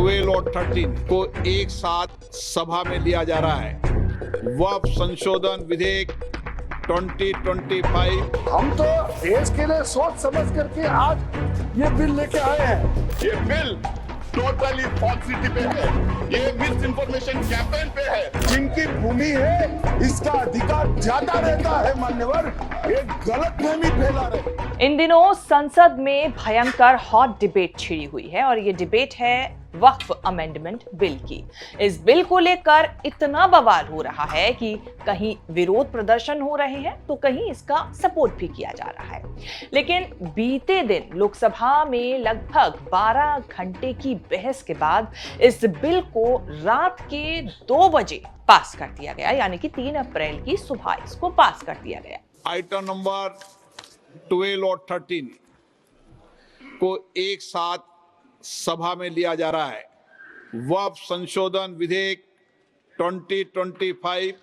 12 और 13 को एक साथ सभा में लिया जा रहा है। वक्फ संशोधन विधेयक 2025 हम तो देश के लिए सोच समझ करके आज ये बिल लेके आए हैं। ये बिल टोटली फॉल्सिटी पे है, ये मिस इन्फॉर्मेशन कैंपेन पे है। जिनकी भूमि है इसका अधिकार ज्यादा रहता है मान्यवर, ये गलतफहमी फैला रहे। इन दिनों संसद में भयंकर हॉट डिबेट छिड़ी हुई है और ये डिबेट है वक्फ अमेंडमेंट बिल की। इस बिल को लेकर इतना बवाल हो रहा है कि कहीं विरोध प्रदर्शन हो रहे हैं तो कहीं इसका सपोर्ट भी किया जा रहा है। लेकिन बीते दिन लोकसभा में लगभग 12 घंटे की बहस के बाद इस बिल को रात के 2 बजे पास कर दिया गया, यानी कि 3 अप्रैल की सुबह इसको पास कर दिया गया। आइटम नंबर 12 और 13 को एक साथ सभा में लिया जा रहा है। वक्फ संशोधन विधेयक 2025।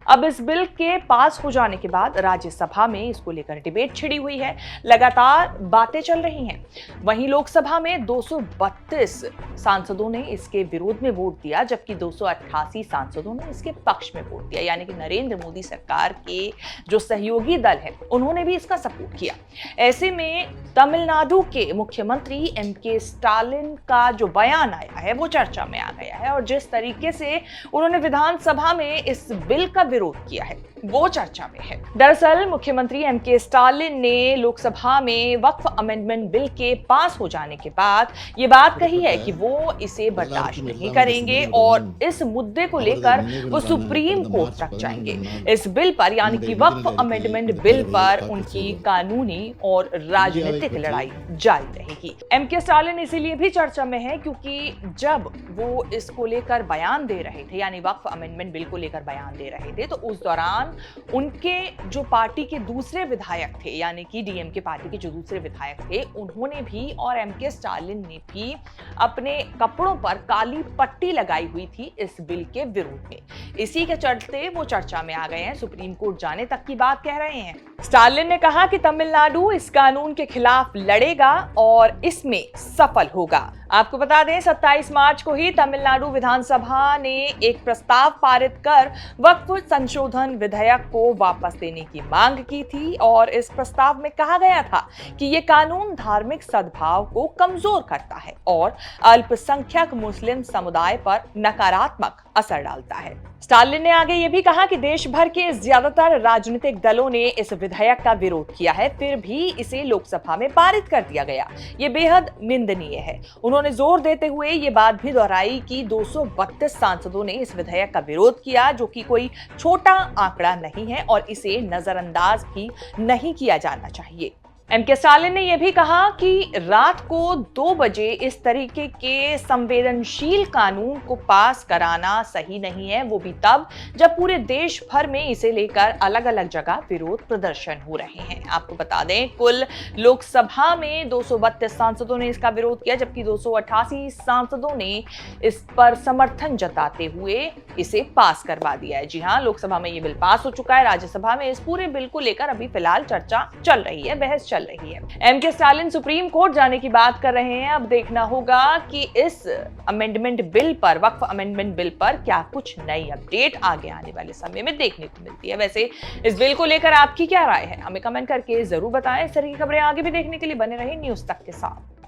अब इस बिल के पास हो जाने के बाद राज्यसभा में इसको लेकर डिबेट छिड़ी हुई है, लगातार बातें चल रही हैं। वहीं लोकसभा में 232 सांसदों ने इसके विरोध में वोट दिया, जबकि 288 सांसदों ने इसके पक्ष में वोट दिया, यानी कि नरेंद्र मोदी सरकार के जो सहयोगी दल है उन्होंने भी इसका सपोर्ट किया। ऐसे में तमिलनाडु के मुख्यमंत्री एम.के. स्टालिन का जो बयान आया है वो चर्चा में आ गया है और जिस तरीके से उन्होंने विधानसभा में इस बिल का विरोध किया है वो चर्चा में है। दरअसल मुख्यमंत्री एम.के. स्टालिन ने लोकसभा में वक्फ अमेंडमेंट बिल के पास हो जाने के बाद ये बात कही है कि वो इसे बर्दाश्त नहीं करेंगे और इस मुद्दे को लेकर वो सुप्रीम कोर्ट तक जाएंगे। इस बिल पर, यानी कि वक्फ अमेंडमेंट बिल पर उनकी कानूनी और राजनीतिक लड़ाई जारी रहेगी। एम.के. स्टालिन इसीलिए भी चर्चा में है क्योंकि जब वो इसको लेकर बयान दे रहे थे, यानी वक्फ अमेंडमेंट बिल को लेकर बयान दे रहे थे, तो उस दौरान उनके जो पार्टी के दूसरे विधायक थे, यानी कि डीएमके पार्टी के जो दूसरे विधायक थे, उन्होंने भी और एम.के. स्टालिन ने भी अपने कपड़ों पर काली पट्टी लगाई हुई थी इस बिल के विरोध में। इसी के चलते वो चर्चा में आ गए हैं, सुप्रीम कोर्ट जाने तक की बात कह रहे हैं। स्टालिन ने कहा कि तमिलनाडु इस कानून के खिलाफ लड़ेगा और इसमें सफल होगा। आपको बता दें 27 मार्च को ही तमिलनाडु विधानसभा ने एक प्रस्ताव पारित कर वक्फ संशोधन विधेयक को वापस देने की मांग की थी और इस प्रस्ताव में कहा गया था कि ये कानून धार्मिक सद्भाव को कमजोर करता है और अल्पसंख्यक मुस्लिम समुदाय पर नकारात्मक असर डालता है। स्टालिन ने आगे ये भी कहा कि देश भर के ज्यादातर राजनीतिक दलों ने इस विधेयक का विरोध किया है, फिर भी इसे लोकसभा में पारित कर दिया गया। ये बेहद निंदनीय है। उन्होंने जोर देते हुए ये बात भी दोहराई कि 232 सांसदों ने इस विधेयक का विरोध किया, जो कि कोई छोटा आंकड़ा नहीं है और इसे नजरअंदाज भी नहीं किया जाना चाहिए। एम.के. स्टालिन ने यह भी कहा कि रात को 2 बजे इस तरीके के संवेदनशील कानून को पास कराना सही नहीं है, वो भी तब जब पूरे देश भर में इसे लेकर अलग अलग जगह विरोध प्रदर्शन हो रहे हैं। आपको बता दें कुल लोकसभा में 232 सांसदों ने इसका विरोध किया, जबकि 288 सांसदों ने इस पर समर्थन जताते हुए इसे पास करवा दिया है। जी हाँ, लोकसभा में ये बिल पास हो चुका है। राज्यसभा में इस पूरे बिल को लेकर अभी फिलहाल चर्चा चल रही है, बहस चल रही है। एम.के. स्टालिन सुप्रीम कोर्ट जाने की बात कर रहे हैं। अब देखना होगा कि इस अमेंडमेंट बिल पर, वक्फ अमेंडमेंट बिल पर क्या कुछ नई अपडेट आगे आने वाले समय में देखने को मिलती है। वैसे इस बिल को लेकर आपकी क्या राय है, हमें कमेंट करके जरूर बताएं। इस तरह की खबरें आगे भी देखने के लिए बने रहे न्यूज़ तक के साथ।